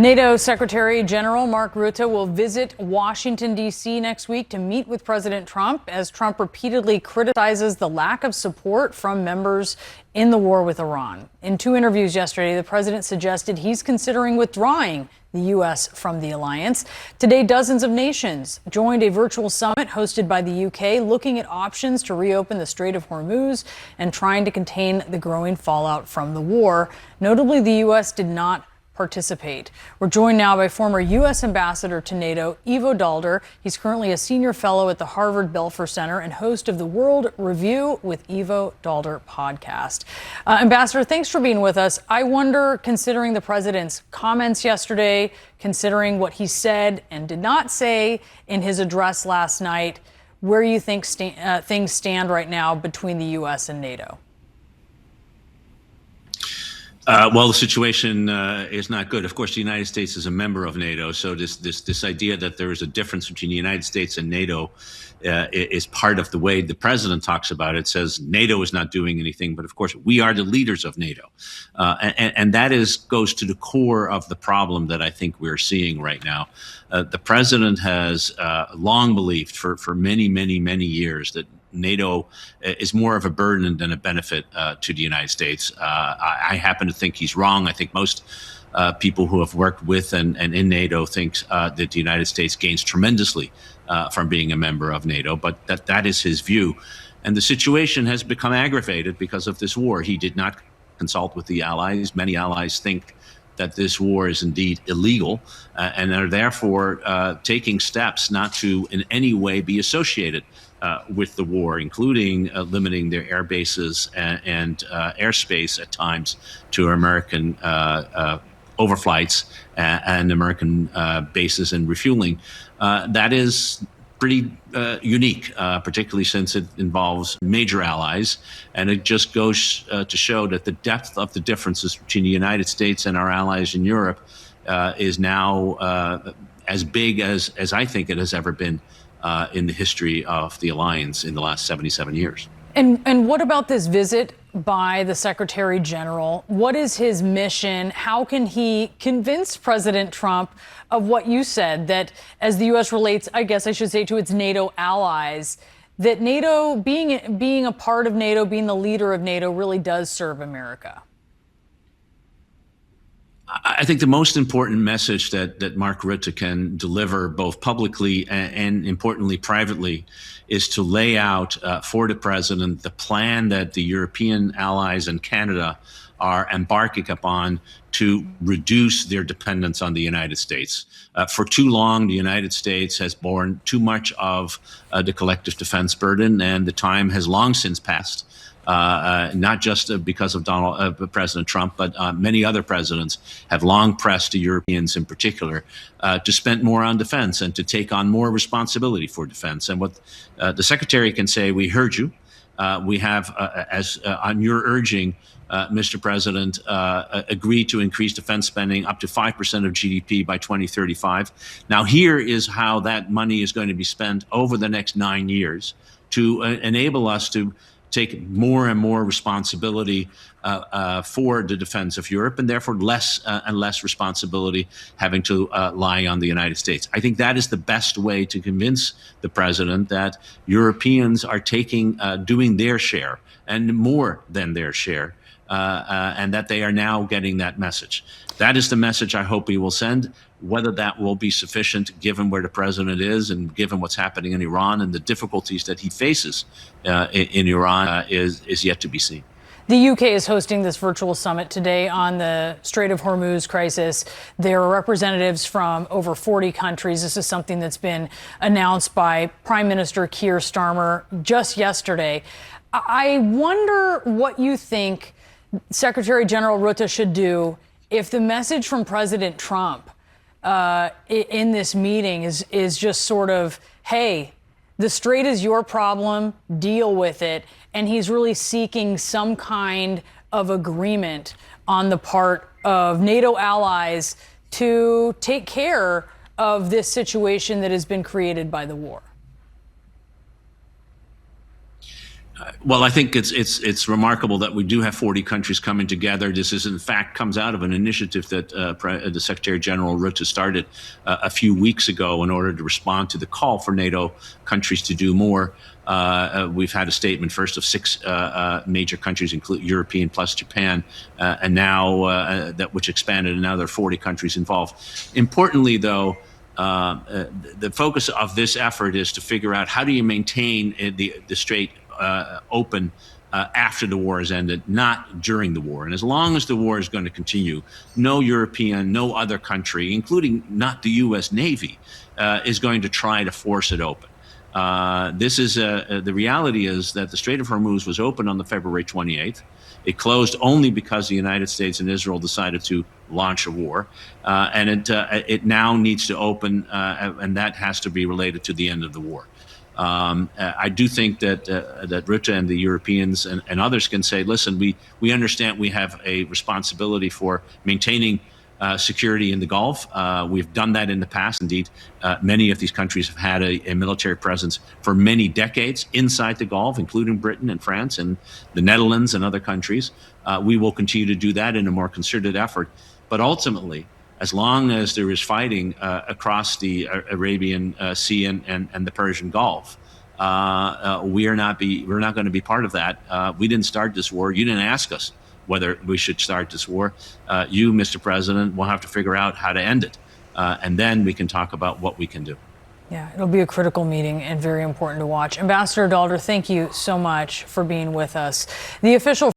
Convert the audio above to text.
NATO Secretary General Mark Rutte will visit Washington, D.C. next week to meet with President Trump as Trump repeatedly criticizes the lack of support from members in the war with Iran. In two interviews yesterday, the president suggested he's considering withdrawing the U.S. from the alliance. Today, dozens of nations joined a virtual summit hosted by the U.K. looking at options to reopen the Strait of Hormuz and trying to contain the growing fallout from the war. Notably, the U.S. did not participate. We're joined now by former U.S. Ambassador to NATO, Ivo Daalder. He's currently a senior fellow at the Harvard Belfer Center and host of the World Review with Ivo Daalder podcast. Ambassador, thanks for being with us. I wonder, considering the president's comments yesterday, considering what he said and did not say in his address last night, where you think things stand right now between the U.S. and NATO? Well, the situation is not good. Of course, the United States is a member of NATO, so this idea that there is a difference between the United States and NATO is part of the way the president talks about it. Says NATO is not doing anything, but of course we are the leaders of NATO, and that goes to the core of the problem that I think we're seeing right now. The president has long believed for many years that NATO is more of a burden than a benefit to the United States. I happen to think he's wrong. I think most people who have worked with and in NATO think that the United States gains tremendously from being a member of NATO, but that is his view. And the situation has become aggravated because of this war. He did not consult with the allies. Many allies think that this war is indeed illegal and are therefore taking steps not to in any way be associated with the war, including limiting their air bases and airspace at times to American overflights and American bases and refueling. That is pretty unique, particularly since it involves major allies. And it just goes to show that the depth of the differences between the United States and our allies in Europe is now as big as I think it has ever been in the history of the alliance in the last 77 years. And what about this visit by the Secretary General? What is his mission? How can he convince President Trump of what you said, that as the U.S. relates, I guess I should say, to its NATO allies, that NATO, being a part of NATO, being the leader of NATO, really does serve America? I think the most important message that Mark Rutte can deliver, both publicly and importantly privately, is to lay out for the president the plan that the European allies and Canada are embarking upon to reduce their dependence on the United States. For too long, the United States has borne too much of the collective defense burden, and the time has long since passed. Not just because of President Trump, but many other presidents have long pressed the Europeans in particular to spend more on defense and to take on more responsibility for defense. And what the Secretary can say, we heard you. We have, on your urging, Mr. President, agreed to increase defense spending up to 5% of GDP by 2035. Now, here is how that money is going to be spent over the next 9 years to enable us to take more and more responsibility for the defense of Europe, and therefore less and less responsibility having to lie on the United States. I think that is the best way to convince the president that Europeans are doing their share and more than their share, and that they are now getting that message. That is the message I hope he will send. Whether that will be sufficient, given where the president is and given what's happening in Iran and the difficulties that he faces in Iran, is yet to be seen. The UK is hosting this virtual summit today on the Strait of Hormuz crisis. There are representatives from over 40 countries. This is something that's been announced by Prime Minister Keir Starmer just yesterday. I wonder what you think Secretary General Rutte should do if the message from President Trump in this meeting is just sort of, hey, the strait is your problem, deal with it. And he's really seeking some kind of agreement on the part of NATO allies to take care of this situation that has been created by the war. Well, I think it's remarkable that we do have 40 countries coming together. This is, in fact, comes out of an initiative that the Secretary General Rutte started a few weeks ago in order to respond to the call for NATO countries to do more. We've had a statement first of 6 major countries, including European plus Japan, and now which expanded, and now there are 40 countries involved. Importantly, though, the focus of this effort is to figure out how do you maintain the Strait open after the war has ended, not during the war. And as long as the war is going to continue, no European, no other country, including not the U.S. Navy, is going to try to force it open. The reality is that the Strait of Hormuz was open on the February 28th. It closed only because the United States and Israel decided to launch a war, and it now needs to open, and that has to be related to the end of the war. I do think that Rutte and the Europeans and others can say, listen, we understand we have a responsibility for maintaining security in the Gulf. We've done that in the past. Indeed, many of these countries have had a military presence for many decades inside the Gulf, including Britain and France and the Netherlands and other countries. We will continue to do that in a more concerted effort. But ultimately, as long as there is fighting across the Arabian Sea and the Persian Gulf, we're not going to be part of that. We didn't start this war. You didn't ask us whether we should start this war. You, Mr. President, will have to figure out how to end it. And then we can talk about what we can do. Yeah, it'll be a critical meeting and very important to watch. Ambassador Dalder, thank you so much for being with us. The official